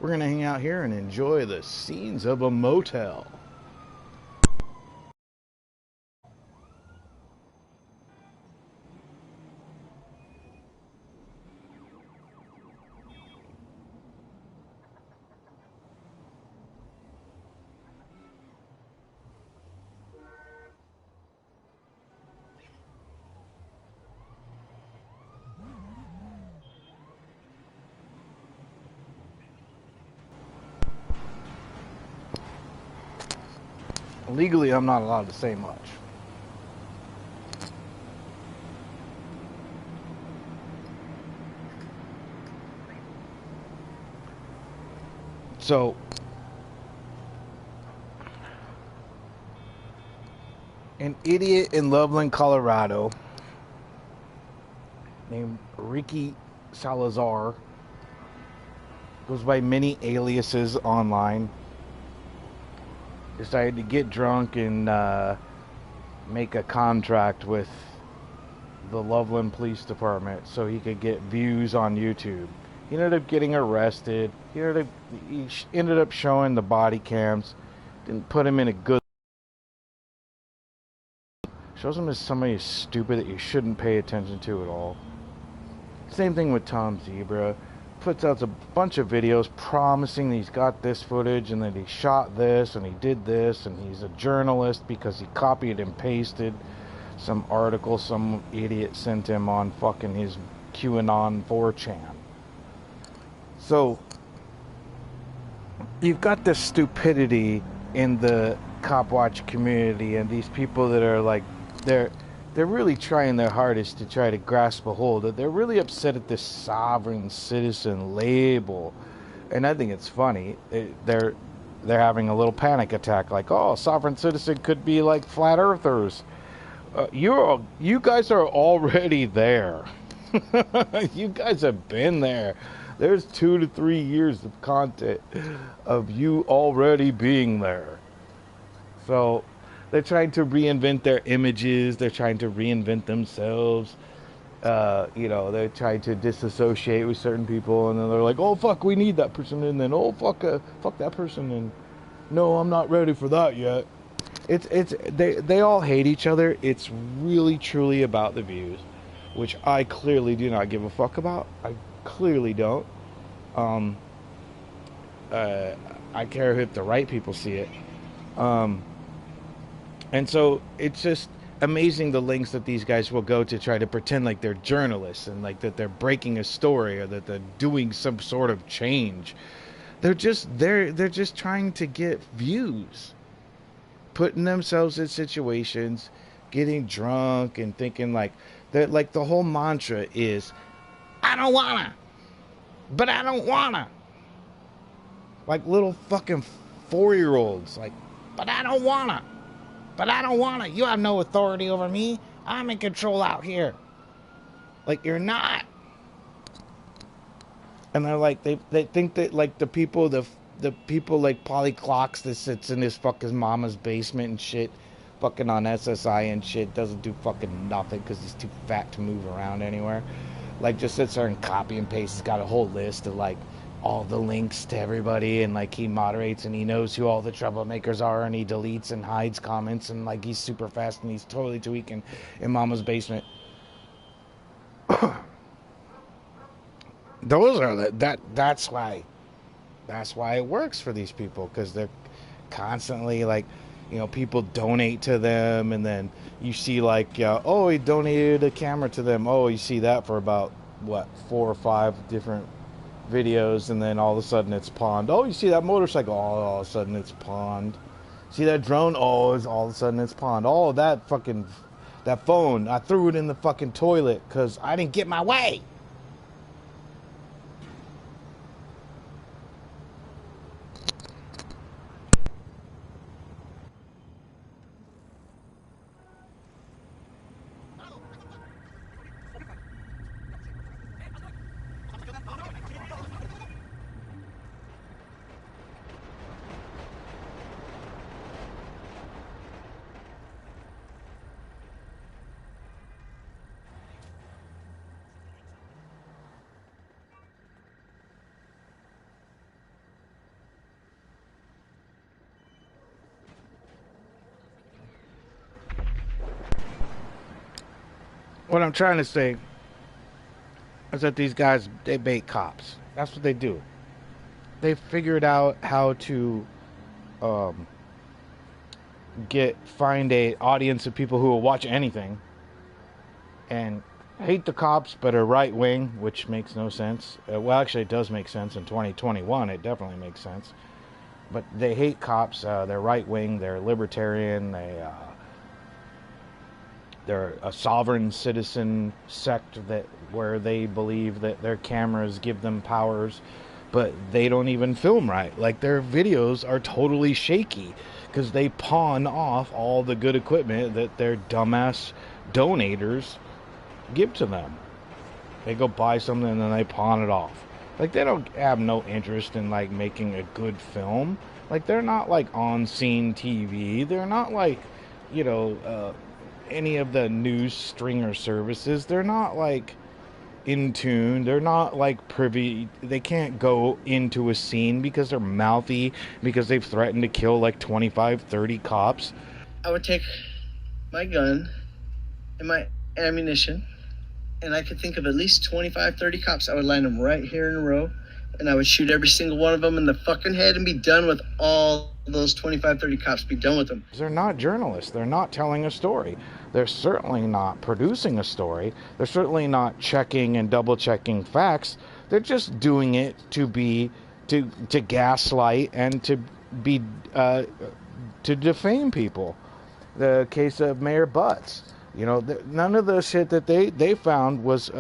We're going to hang out here and enjoy the scenes of a motel. Legally, I'm not allowed to say much. So, an idiot in Loveland, Colorado, named Ricky Salazar, goes by many aliases online, decided to get drunk and make a contract with the Loveland Police Department so he could get views on YouTube. He ended up getting arrested. He ended up showing the body cams. Didn't put him in a good... Shows him as somebody stupid that you shouldn't pay attention to at all. Same thing with Tom Zebra. Puts out a bunch of videos promising he's got this footage and that he shot this and he did this and he's a journalist because he copied and pasted some article some idiot sent him on fucking his QAnon 4chan. So you've got this stupidity in the cop watch community and these people that are like, they're really trying their hardest to try to grasp a hold. They're really upset at this sovereign citizen label, and I think it's funny. They're having a little panic attack, like, oh, sovereign citizen could be like flat earthers. You guys are already there. You guys have been there. There's 2 to 3 years of content of you already being there. So they're trying to reinvent their images. They're trying to reinvent themselves. They're trying to disassociate with certain people, and then they're like, "Oh fuck, we need that person," and then, "Oh fuck that person," and no, I'm not ready for that yet. They all hate each other. It's really truly about the views, which I clearly do not give a fuck about. I clearly don't. I care if the right people see it. And so it's just amazing the lengths that these guys will go to try to pretend like they're journalists and like that they're breaking a story or that they're doing some sort of change. They're just trying to get views, putting themselves in situations, getting drunk and thinking like that. Like the whole mantra is, "I don't wanna, but I don't wanna." Like little fucking 4-year-olds, like, "But I don't wanna. But I don't want it. You have no authority over me. I'm in control out here." Like, you're not. And they're like, they think that like the people like Polly Clocks that sits in his fucking mama's basement and shit, fucking on SSI and shit, doesn't do fucking nothing because he's too fat to move around anywhere. Like, just sits there and copy and pastes. He's got a whole list of like all the links to everybody, and like he moderates and he knows who all the troublemakers are, and he deletes and hides comments, and like he's super fast and he's totally tweaking in mama's basement. That's why it works for these people, because they're constantly like, people donate to them, and then you see like, oh, he donated a camera to them. Oh, you see that for about 4 or 5 different videos, and then all of a sudden it's pawned. Oh, you see that motorcycle? Oh, all of a sudden it's pawned. See that drone? Oh, all of a sudden it's pawned. Oh, that phone, I threw it in the fucking toilet because I didn't get my way. what I'm trying to say is that these guys, they bait cops. That's what they do. They figured out how to um, find a audience of people who will watch anything and hate the cops but are right wing, which makes no sense. Well, actually, it does make sense in 2021. It definitely makes sense. But they hate cops. They're right wing. They're libertarian. They're a sovereign citizen sect where they believe that their cameras give them powers, but they don't even film right. Like, their videos are totally shaky because they pawn off all the good equipment that their dumbass donators give to them. They go buy something and then they pawn it off. Like, they don't have no interest in, like, making a good film. Like, they're not, like, on-scene TV. They're not, like, you know, any of the news stringer services. They're not, like, in tune. They're not, like, privy. They can't go into a scene because they're mouthy, because they've threatened to kill, like, 25, 30 cops. I would take my gun and my ammunition, and I could think of at least 25, 30 cops. I would line them right here in a row, and I would shoot every single one of them in the fucking head and be done with all those 25, 30 cops. Be done with them. They're not journalists. They're not telling a story. They're certainly not producing a story. They're certainly not checking and double-checking facts. They're just doing it to gaslight and to defame people. The case of Mayor Butts. You know, none of the shit that they found was,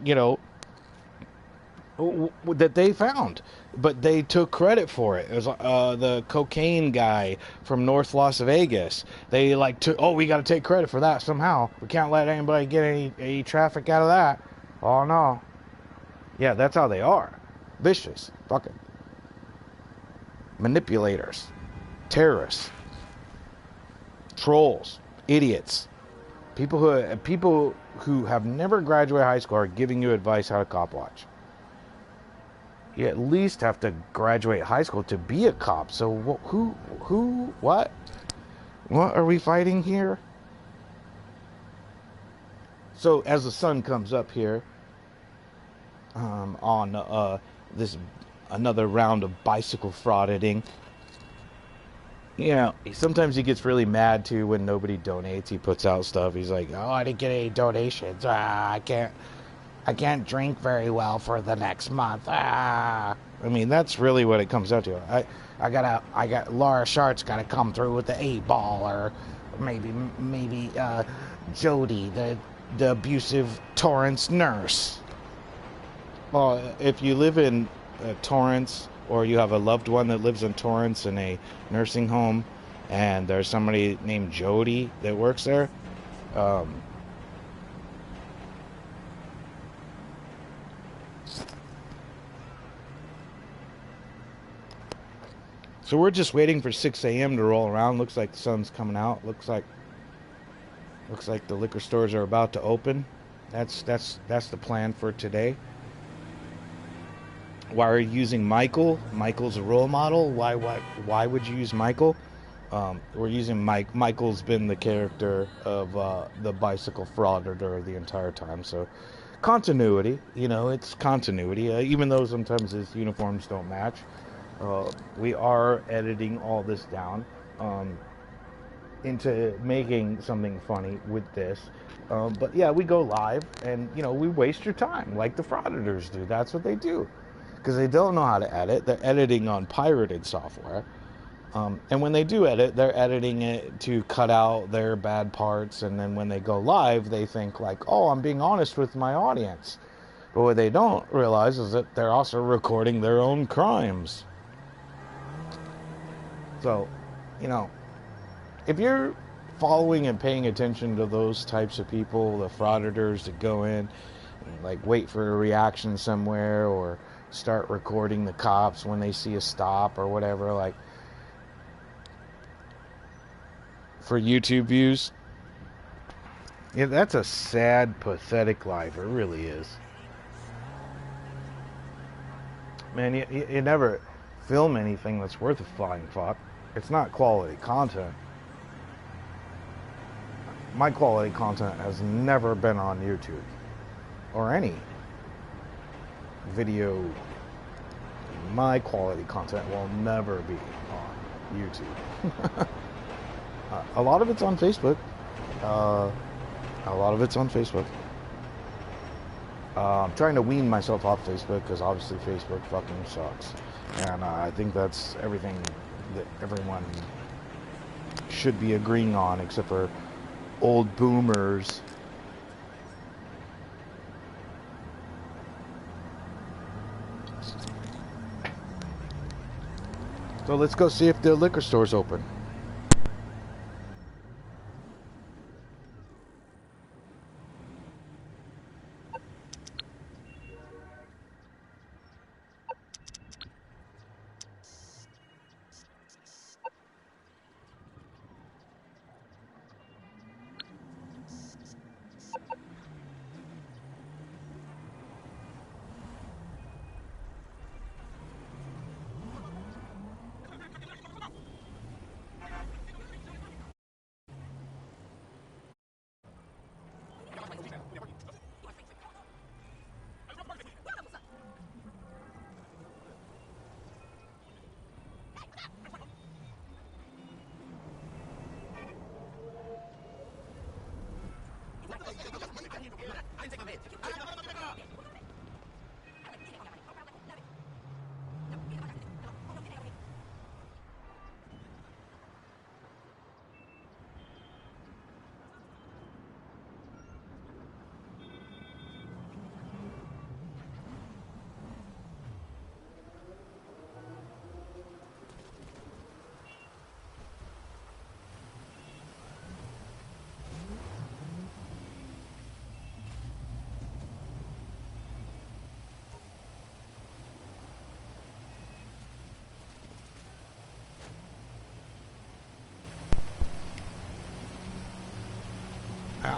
you know, that they found, but they took credit for it. It was the cocaine guy from North Las Vegas. They we got to take credit for that somehow. We can't let anybody get any traffic out of that. Oh no. Yeah, that's how they are. Vicious. Fucking manipulators. Terrorists. Trolls. Idiots. People who have never graduated high school are giving you advice how to cop watch. You at least have to graduate high school to be a cop. So what are we fighting here? So as the sun comes up here, on this another round of bicycle frauditing. You know, sometimes he gets really mad too when nobody donates. He puts out stuff. He's like, "Oh, I didn't get any donations. I can't drink very well for the next month." I mean, that's really what it comes down to. I got Laura Shart's got to come through with the 8-ball, or maybe Jody, the abusive Torrance nurse. Well, if you live in Torrance, or you have a loved one that lives in Torrance in a nursing home, and there's somebody named Jody that works there, so we're just waiting for 6 a.m. to roll around. Looks like the sun's coming out. Looks like the liquor stores are about to open. That's the plan for today. Why are you using Michael? Michael's a role model. Why would you use Michael? We're using Mike. Michael's been the character of the bicycle frauditor the entire time. So continuity, it's continuity. Even though sometimes his uniforms don't match, we are editing all this down into making something funny with this. But yeah, we go live and we waste your time like the Frauditors do. That's what they do. Because they don't know how to edit. They're editing on pirated software. And when they do edit, they're editing it to cut out their bad parts. And then when they go live, they think like, oh, I'm being honest with my audience. But what they don't realize is that they're also recording their own crimes. So, if you're following and paying attention to those types of people, the Frauditors that go in and like wait for a reaction somewhere, or start recording the cops when they see a stop or whatever, like for YouTube views. Yeah, that's a sad, pathetic life. It really is. Man, you never film anything that's worth a flying fuck. It's not quality content. my quality content has never been on YouTube or any video. My quality content will never be on YouTube. A lot of it's on Facebook. I'm trying to wean myself off Facebook because obviously Facebook fucking sucks. And I think that's everything that everyone should be agreeing on, except for old boomers. So let's go see if the liquor store's open.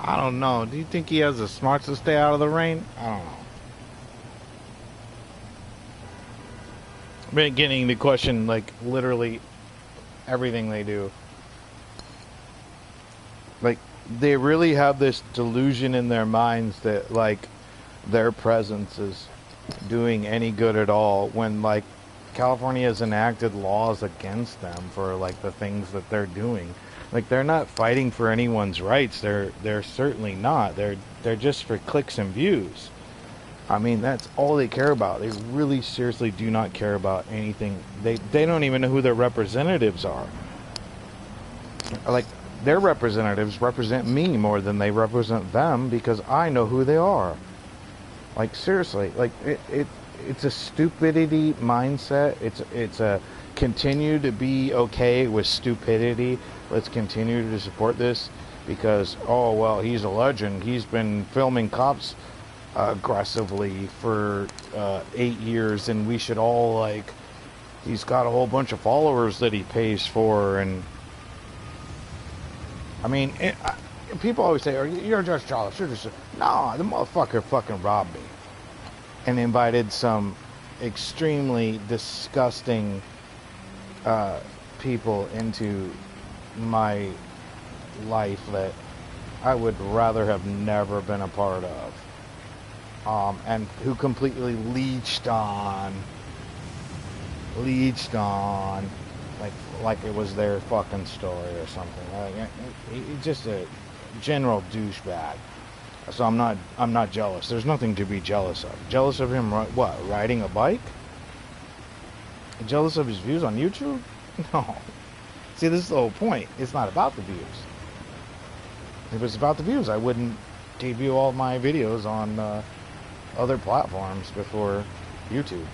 I don't know. Do you think he has the smarts to stay out of the rain? I don't know. I've been getting to question, like, literally everything they do. Like, they really have this delusion in their minds that, like, their presence is doing any good at all when, like, California has enacted laws against them for, like, the things that they're doing. Like, they're not fighting for anyone's rights. They're certainly not. They're just for clicks and views. I mean, that's all they care about. They really seriously do not care about anything. They don't even know who their representatives are. Like, their representatives represent me more than they represent them because I know who they are. Like, seriously, like, it's a stupidity mindset. It's a continue to be okay with stupidity. Let's continue to support this because, oh, well, he's a legend. He's been filming cops aggressively for 8 years, and we should all, like, he's got a whole bunch of followers that he pays for. And I mean, people always say, oh, you're just jealous. You're just... No, the motherfucker fucking robbed me and invited some extremely disgusting people into my life that I would rather have never been a part of, and who completely leeched on like it was their fucking story or something. Like, he's just a general douchebag. So I'm not jealous. There's nothing to be jealous of. Jealous of him, what, riding a bike? Jealous of his views on YouTube? No. See, this is the whole point. It's not about the views. If it was about the views, I wouldn't debut all my videos on other platforms before YouTube.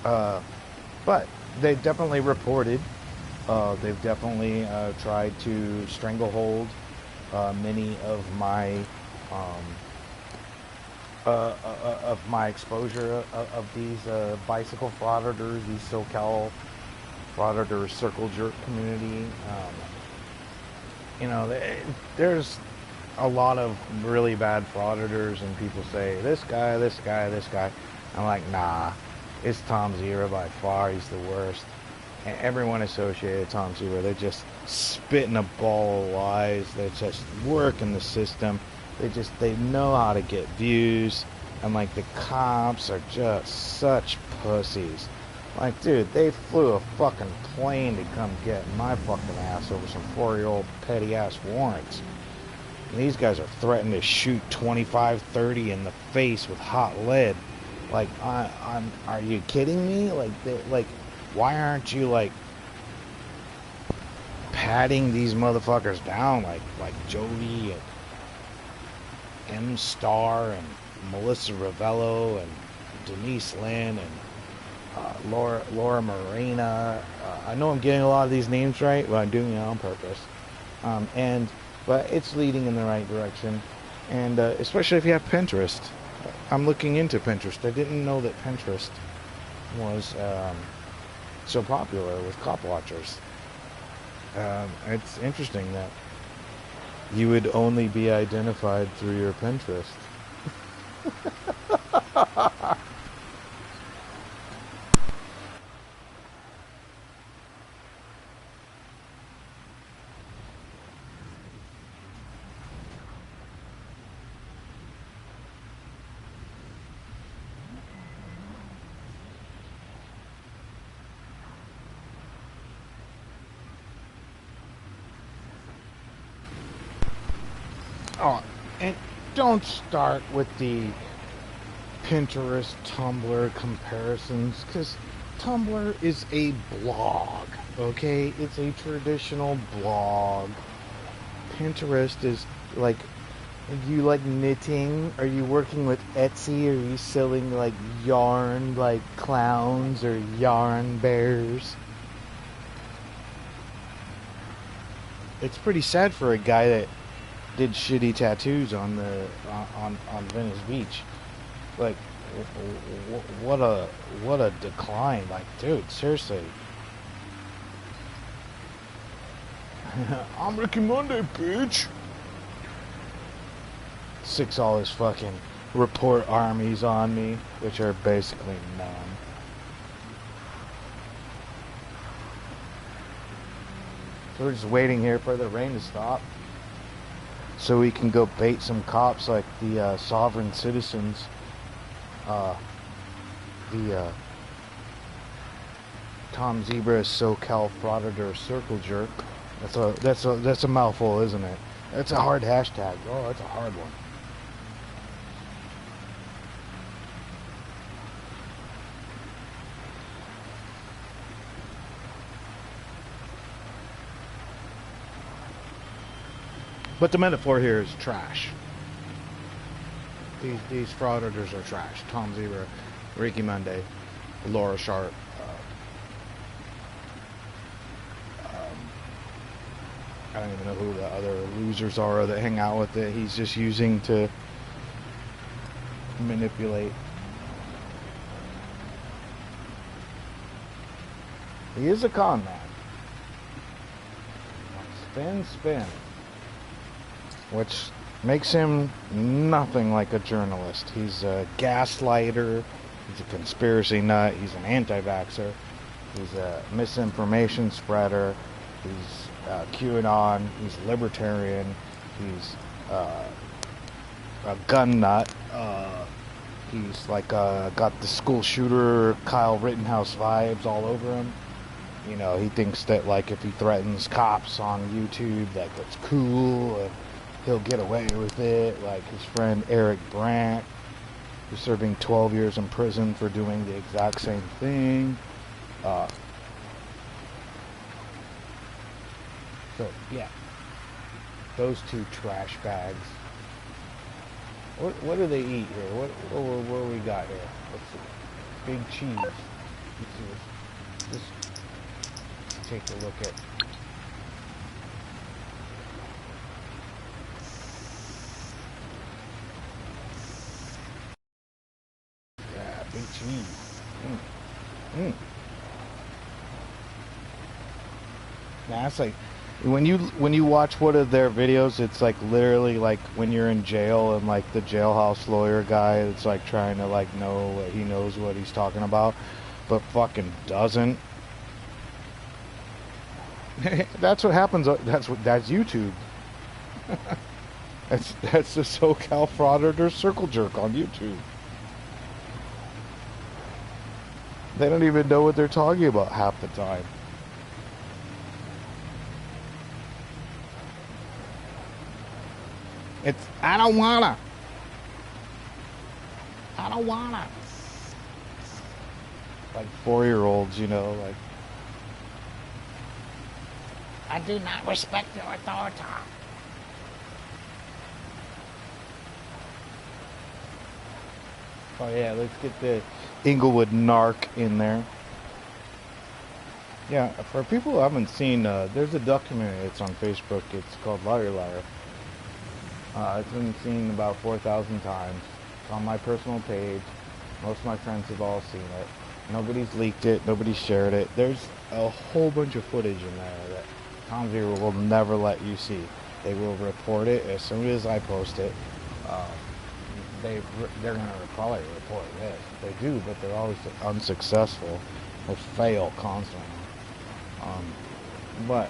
But they've definitely reported. They've definitely tried to stranglehold many of my exposure of these bicycle frauditors, these SoCal frauditors, circle jerk community. You know, there's a lot of really bad frauditors, and people say this guy, this guy, this guy. I'm like, nah, it's Tom Zero by far. He's the worst. And everyone associated with Tom Zebra, they're just spitting a ball of lies. They're just working the system. They know how to get views. And like the cops are just such pussies. Like, dude, they flew a fucking plane to come get my fucking ass over some 4-year-old petty ass warrants. And these guys are threatening to shoot 25, 30 in the face with hot lead. Like, are you kidding me? Like, why aren't you like patting these motherfuckers down like Jody and M Star and Melissa Ravello and Denise Lynn and Laura Morena? I know I'm getting a lot of these names right, but I'm doing it on purpose. But it's leading in the right direction, and especially if you have Pinterest. I'm looking into Pinterest. I didn't know that Pinterest was so popular with cop watchers. It's interesting that you would only be identified through your Pinterest. Oh, and don't start with the Pinterest, Tumblr comparisons, because Tumblr is a blog, okay? It's a traditional blog. Pinterest is like, you like knitting? Are you working with Etsy? Are you selling like yarn like clowns or yarn bears? It's pretty sad for a guy that did shitty tattoos on Venice Beach. Like, what a decline. Like, dude, seriously. I'm Ricky Munday, bitch. $6 fucking report armies on me, which are basically none. So we're just waiting here for the rain to stop, so we can go bait some cops like the sovereign citizens, the Tom Zebra SoCal Frauditor Circle Jerk. That's a mouthful, isn't it? That's a hard hashtag. Oh, that's a hard one. But the metaphor here is trash. These frauditors are trash. Tom Zebra, Ricky Munday, Laura Sharp. I don't even know who the other losers are that hang out with it. He's just using to manipulate. He is a con man. Spin. Which makes him nothing like a journalist. He's a gaslighter, he's a conspiracy nut, he's an anti-vaxxer, he's a misinformation spreader, he's QAnon, he's libertarian, he's a gun nut, he's like got the school shooter Kyle Rittenhouse vibes all over him. You know, he thinks that like if he threatens cops on YouTube that that's cool and he'll get away with it, like his friend Eric Brandt, who's serving 12 years in prison for doing the exact same thing. So, yeah. Those two trash bags. What do they eat here? What do we got here? Let's see. Big cheese. Let's see. Let's take a look at. Big cheese. Nah, it's like when you watch one of their videos, it's like literally like when you're in jail and like the jailhouse lawyer guy that's like trying to like know what he knows what he's talking about, but fucking doesn't. That's what happens. That's YouTube. That's the SoCal Frauditors circle jerk on YouTube. They don't even know what they're talking about half the time. It's I don't wanna. Like 4-year-olds, you know, like I do not respect your authority. Oh yeah, let's get the Inglewood narc in there. Yeah, for people who haven't seen, there's a documentary that's on Facebook. It's called Liar Liar. It's been seen about 4,000 times. It's on my personal page. Most of my friends have all seen it. Nobody's leaked it. Nobody's shared it. There's a whole bunch of footage in there that Tom Zero will never let you see. They will report it as soon as I post it. They're gonna probably report this. They do, but they're always unsuccessful. They fail constantly. But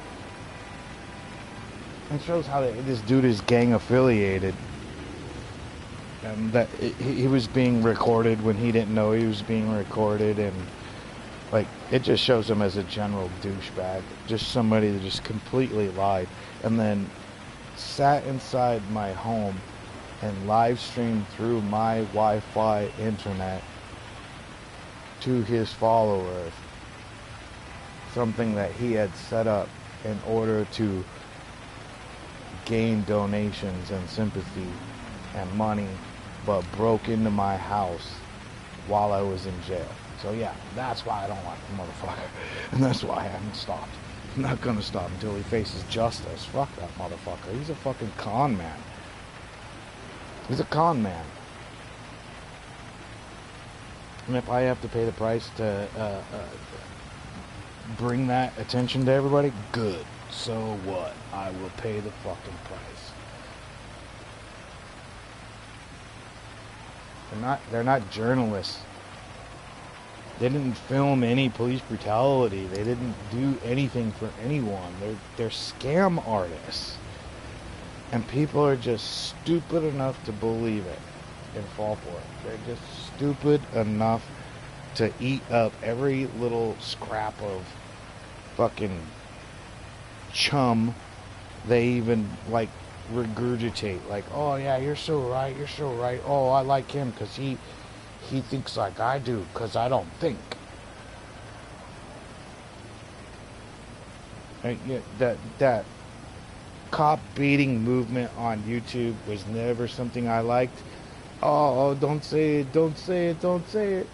it shows how this dude is gang affiliated, and that he was being recorded when he didn't know he was being recorded, and like it just shows him as a general douchebag, just somebody that just completely lied, and then sat inside my home and live streamed through my Wi-Fi internet to his followers something that he had set up in order to gain donations and sympathy and money, but broke into my house while I was in jail. So yeah, that's why I don't like the motherfucker, and that's why I haven't stopped. I'm not gonna stop until he faces justice. Fuck that motherfucker. He's a fucking con man. He's a con man. And if I have to pay the price to bring that attention to everybody, good. So what? I will pay the fucking price. They're not journalists. They didn't film any police brutality. They didn't do anything for anyone. They're scam artists. And people are just stupid enough to believe it and fall for it. They're just stupid enough to eat up every little scrap of fucking chum they even like regurgitate. Like, oh yeah, you're so right. Oh, I like him because he thinks like I do because I don't think. That cop beating movement on YouTube was never something I liked. Oh, don't say it.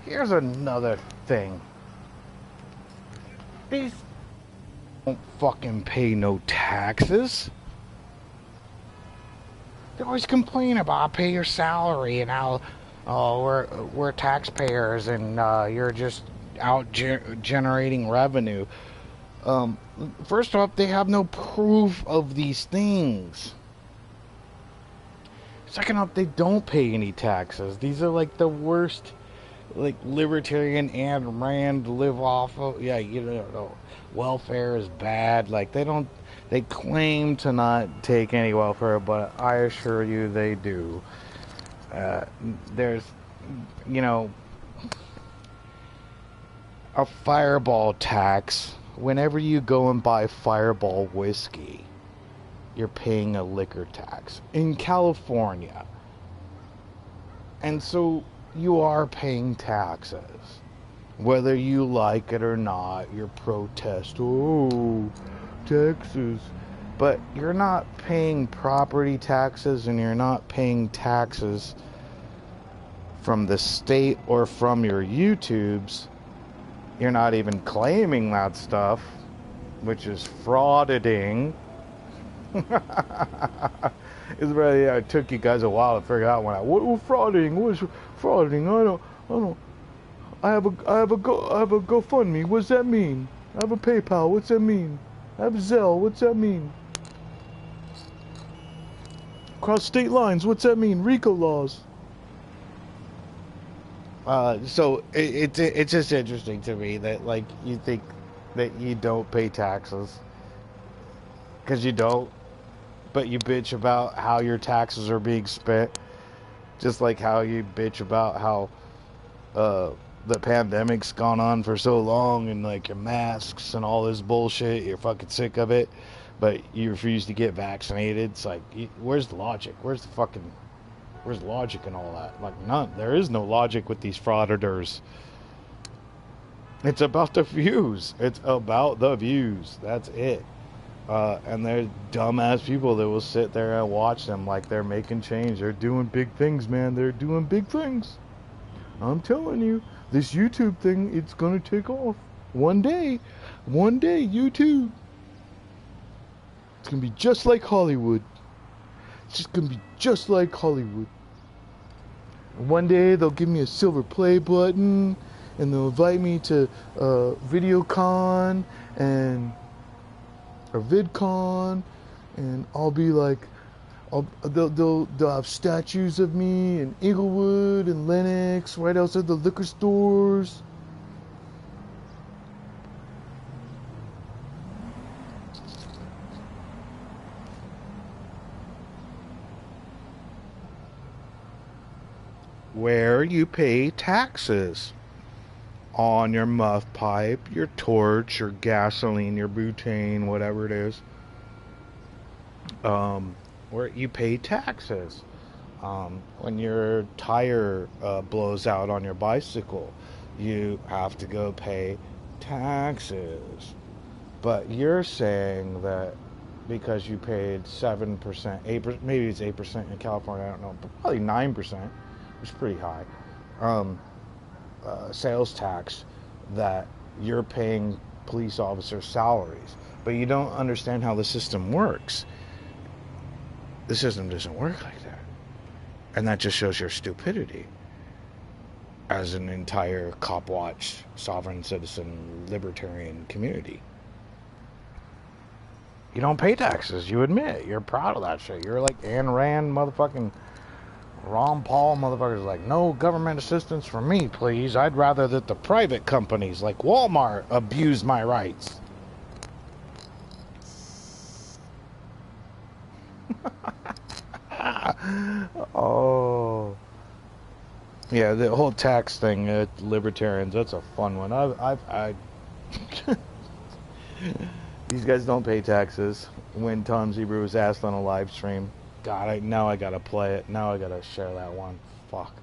Here's another thing. These don't fucking pay no taxes. They always complain about I pay your salary and how we're taxpayers and you're just out generating revenue. First off, they have no proof of these things. Second off, they don't pay any taxes. These are like the worst, like libertarian and Rand live off of. Yeah, you know, welfare is bad. Like they claim to not take any welfare, but I assure you they do. There's, you know, a Fireball tax. Whenever you go and buy Fireball whiskey, you're paying a liquor tax in California. And so you are paying taxes. Whether you like it or not, you protest, oh, taxes. But you're not paying property taxes and you're not paying taxes from the state or from your YouTubes. You're not even claiming that stuff. which is frauditing. It's really, it took you guys a while to figure out what frauding. What's frauding? I don't. I have a GoFundMe. What's that mean? I have a PayPal. What's that mean? I have a Zelle. What's that mean? Cross state lines. What's that mean? RICO laws. So it's just interesting to me that like you think that you don't pay taxes because you don't, but you bitch about how your taxes are being spent, just like how you bitch about how the pandemic's gone on for so long and like your masks and all this bullshit, you're fucking sick of it, but you refuse to get vaccinated. It's like, where's the logic? Where's logic in all that? Like, none. There is no logic with these frauditors. It's about the views. It's about the views. That's it. And they're dumbass people that will sit there and watch them like they're making change. They're doing big things, man. They're doing big things. I'm telling you, this YouTube thing, it's gonna take off. One day, YouTube. It's gonna be just like Hollywood. It's just gonna be just like Hollywood. One day they'll give me a silver play button, and they'll invite me to VideoCon or VidCon, and I'll be like, they'll have statues of me in Inglewood and Lenox right outside the liquor stores. Where you pay taxes on your muff pipe, your torch, your gasoline, your butane, whatever it is. Where you pay taxes. When your tire blows out on your bicycle, you have to go pay taxes. But you're saying that because you paid 7%, 8%, maybe it's 8% in California, I don't know, but probably 9%, which is pretty high, sales tax, that you're paying police officers salaries. But you don't understand how the system works. The system doesn't work like that. And that just shows your stupidity as an entire cop watch, sovereign citizen, libertarian community. You don't pay taxes, you admit. You're proud of that shit. You're like Ayn Rand, motherfucking Ron Paul motherfuckers, like, no government assistance for me, please. I'd rather that the private companies like Walmart abuse my rights. Oh, yeah, the whole tax thing, libertarians, that's a fun one. These guys don't pay taxes. When Tom Zebra was asked on a live stream, God, now I gotta play it. Now I gotta share that one. Fuck,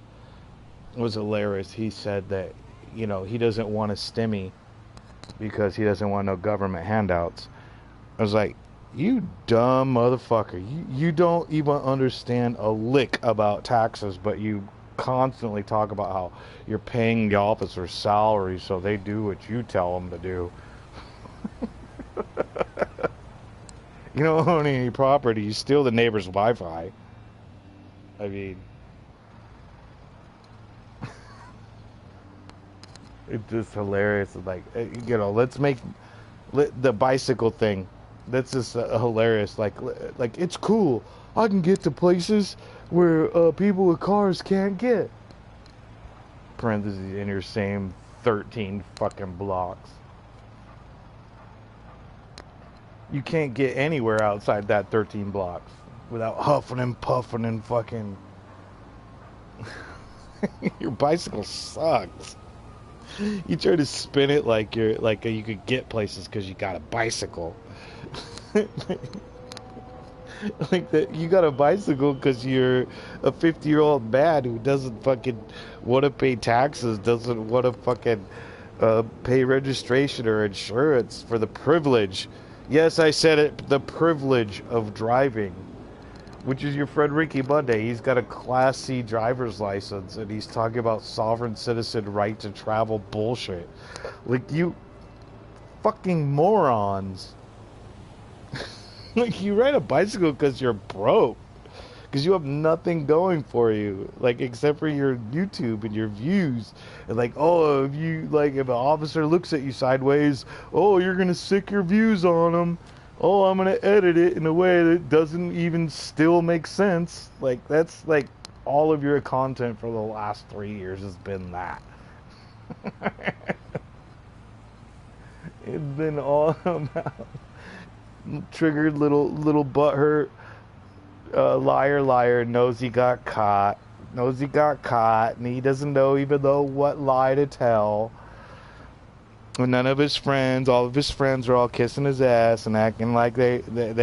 it was hilarious. He said that, you know, he doesn't want a stimmy because he doesn't want no government handouts. I was like, you dumb motherfucker. You don't even understand a lick about taxes, but you constantly talk about how you're paying the officers' salaries so they do what you tell them to do. You don't own any property. You steal the neighbor's Wi-Fi. I mean, it's just hilarious. Like, you know, let's make the bicycle thing. That's just hilarious. Like it's cool. I can get to places where people with cars can't get. Parentheses in your same 13 fucking blocks. You can't get anywhere outside that 13 blocks without huffing and puffing and fucking. Your bicycle sucks. You try to spin it like you could get places because you got a bicycle. Like that, you got a bicycle because you're a 50-year-old man who doesn't fucking want to pay taxes, doesn't want to fucking pay registration or insurance for the privilege. Yes, I said it, the privilege of driving, which is your friend Ricky Munday. He's got a Class C driver's license, and he's talking about sovereign citizen right to travel bullshit. Like, you fucking morons. Like, you ride a bicycle because you're broke. Because you have nothing going for you, like, except for your YouTube and your views. And like, oh, if you, like, if an officer looks at you sideways, oh, you're gonna sick your views on them. Oh, I'm gonna edit it in a way that doesn't even still make sense. Like, that's like all of your content for the last 3 years has been that. It's been all about triggered little butthurt. Liar, knows he got caught, and he doesn't know even though what lie to tell. And none of his friends, all of his friends are all kissing his ass and acting like they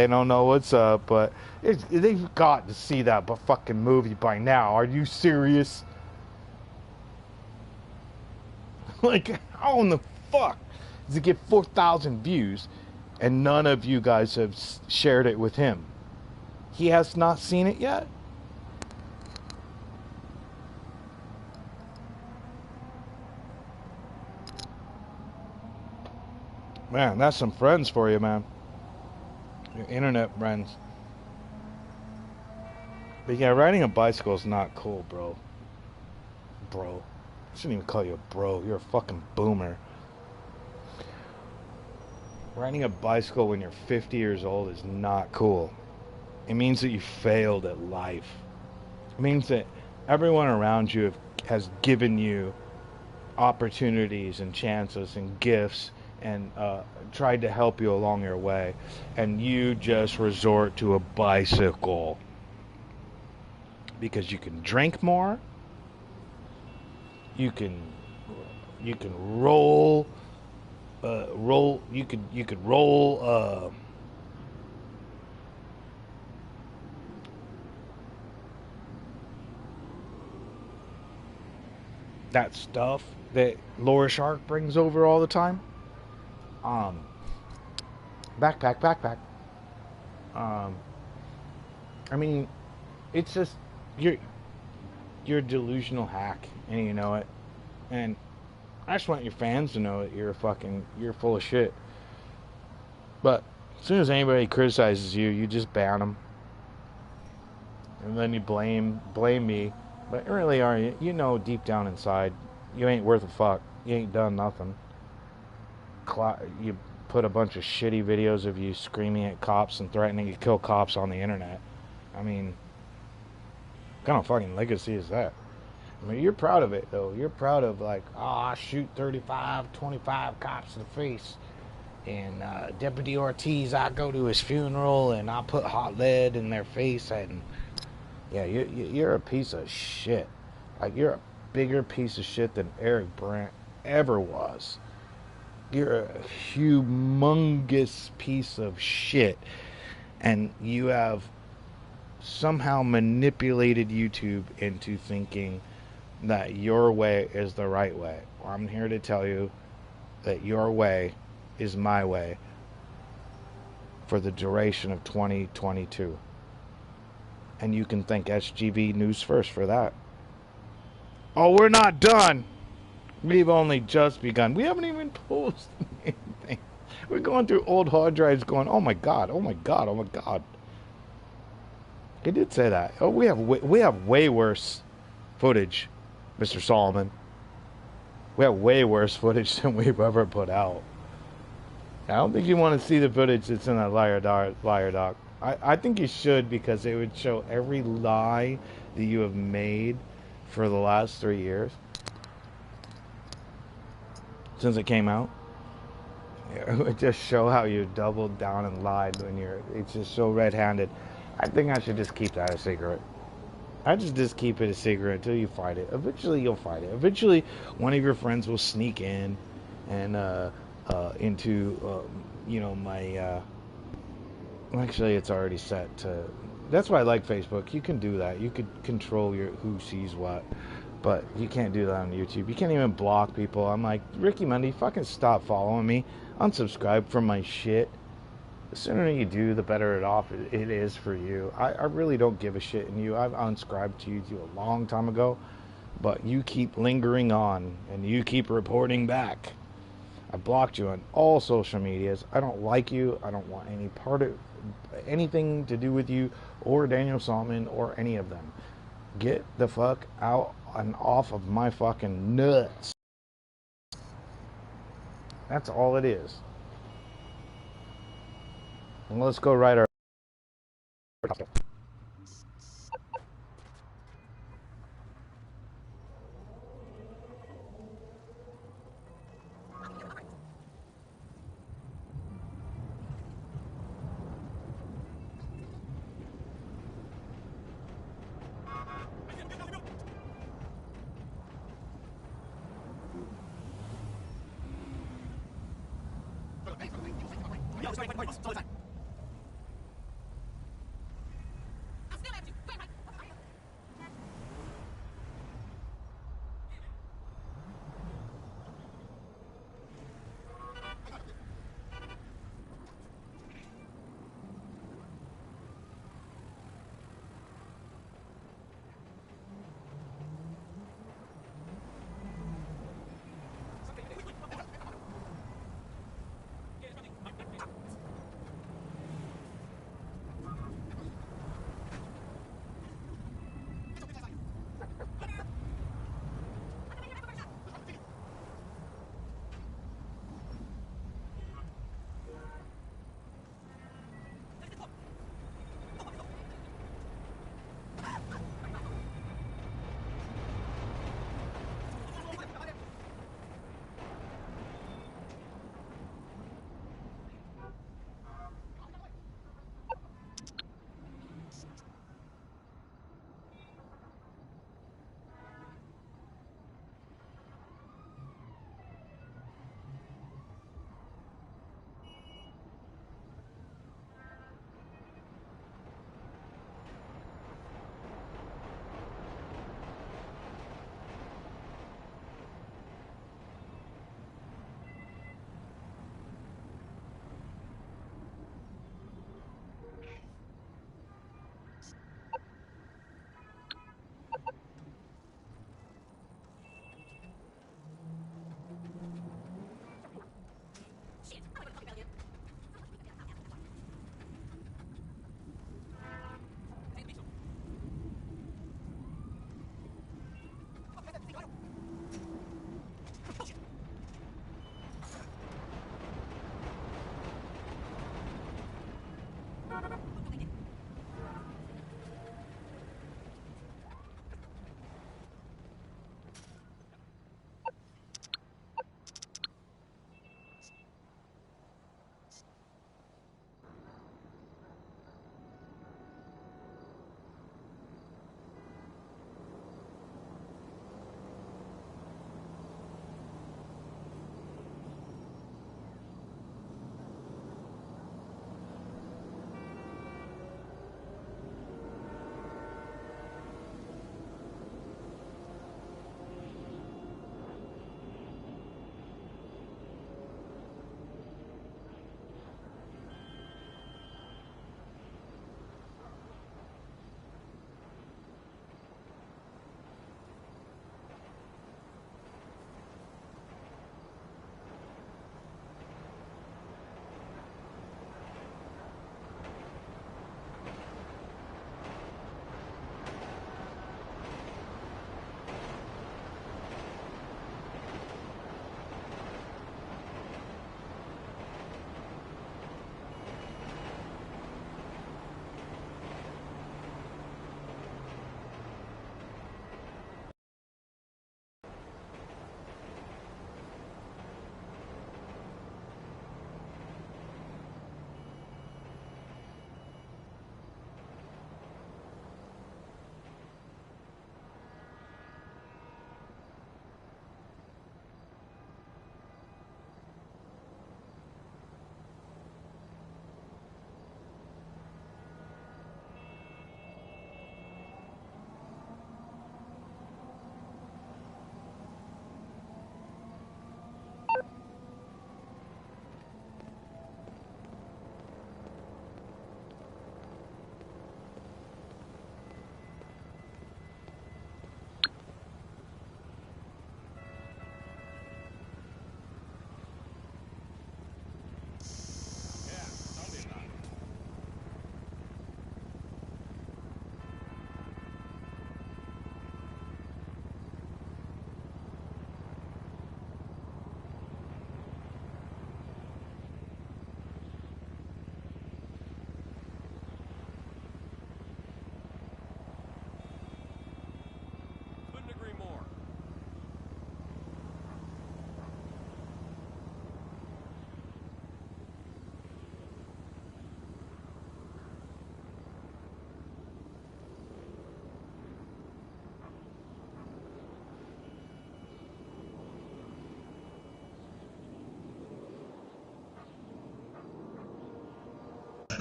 don't know what's up, but they've got to see that fucking movie by now. Are you serious? Like, how in the fuck does it get 4,000 views and none of you guys have shared it with him? He has not seen it yet? Man, that's some friends for you, man. Your internet friends. But yeah, riding a bicycle is not cool, bro. Bro. I shouldn't even call you a bro. You're a fucking boomer. Riding a bicycle when you're 50 years old is not cool. It means that you failed at life. It means that everyone around you has given you opportunities and chances and gifts and tried to help you along your way, and you just resort to a bicycle because you can drink more, you can roll that stuff that Laura Shark brings over all the time. Backpack. I mean, it's just you're a delusional hack, and you know it. And I just want your fans to know that you're full of shit. But as soon as anybody criticizes you, you just ban them, and then you blame me. But really, are you? You know, deep down inside, you ain't worth a fuck. You ain't done nothing. You put a bunch of shitty videos of you screaming at cops and threatening to kill cops on the internet. I mean, what kind of fucking legacy is that? I mean, you're proud of it, though. You're proud of, like, I shoot 25 cops in the face. And Deputy Ortiz, I go to his funeral and I put hot lead in their face. And yeah, you're a piece of shit. Like, you're a bigger piece of shit than Eric Brandt ever was. You're a humongous piece of shit. And you have somehow manipulated YouTube into thinking that your way is the right way. Well, I'm here to tell you that your way is my way for the duration of 2022. And you can thank SGV News First for that. Oh, we're not done. We've only just begun. We haven't even posted anything. We're going through old hard drives going, oh my God. He did say that. Oh, we have way worse footage, Mr. Solomon. We have way worse footage than we've ever put out. I don't think you want to see the footage that's in that liar doc. I think you should, because it would show every lie that you have made for the last 3 years since it came out. It would just show how you doubled down and lied when it's just so red-handed. I think I should just keep that a secret. I just keep it a secret until you find it. Eventually you'll find it. Eventually one of your friends will sneak in and into my actually it's already set to. That's why I like Facebook. You can do that. You could control who sees what. But you can't do that on YouTube. You can't even block people. I'm like, Ricky Munday, fucking stop following me. Unsubscribe from my shit. The sooner you do, the better it is for you. I really don't give a shit in you. I've unsubscribed to you a long time ago. But you keep lingering on. And you keep reporting back. I blocked you on all social medias. I don't like you. I don't want any part of anything to do with you or Daniel Salmon or any of them. Get the fuck out and off of my fucking nuts. That's all it is. And let's go write our topic.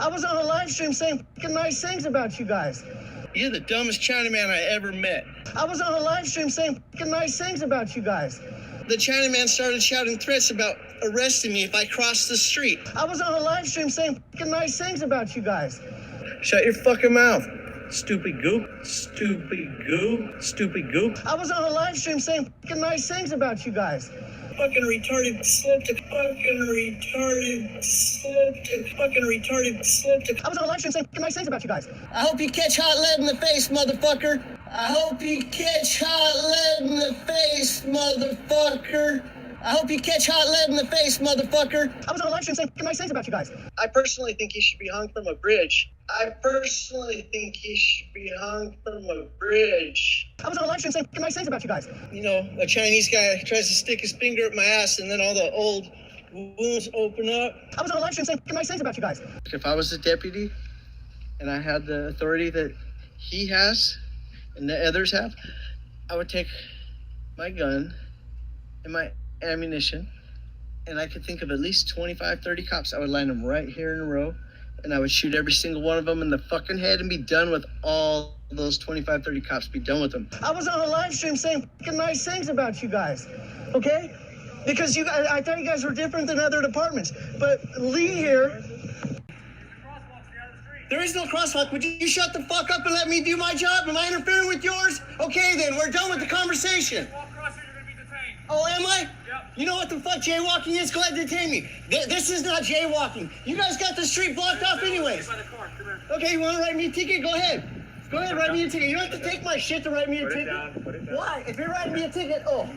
I was on a live stream saying fucking nice things about you guys. You're the dumbest Chinaman I ever met. I was on a live stream saying fucking nice things about you guys. The Chinaman started shouting threats about arresting me if I crossed the street. I was on a live stream saying fucking nice things about you guys. Shut your fucking mouth. Stupid goop. Stupid goop. Stupid goop. I was on a live stream saying fucking nice things about you guys. Fucking retarded slope to fucking retarded slope to fucking retarded slope to. I was on a live stream saying fucking nice things about you guys. I hope you catch hot lead in the face, motherfucker. I hope you catch hot lead in the face, motherfucker. I hope you catch hot lead in the face, motherfucker. I was on a live stream saying fucking nice things about you guys. I personally think you should be hung from a bridge. I personally think you should be hung from a bridge. I was on a live stream saying fucking nice things about you guys. You know, a Chinese guy tries to stick his finger up my ass and then all the old wounds open up. I was on a live stream saying fucking nice things about you guys. If I was a deputy and I had the authority that he has and the others have, I would take my gun and my ammunition, and I could think of at least 25, 30 cops. I would line them right here in a row, and I would shoot every single one of them in the fucking head and be done with all those 25, 30 cops. Be done with them. I was on a live stream saying fucking nice things about you guys, okay? Because you guys, I thought you guys were different than other departments. But Lee here... There is no crosswalk. Would you shut the fuck up and let me do my job? Am I interfering with yours? Okay, then. We're done with the conversation. Oh, am I? Yep. You know what the fuck jaywalking is? Go ahead and detain me. This is not jaywalking. You guys got the street blocked off anyways. Okay, you want to write me a ticket? Go ahead. Go ahead, write me a ticket. You don't have to take my shit to write me a ticket. Put it down. Why? If you're writing me a ticket, oh.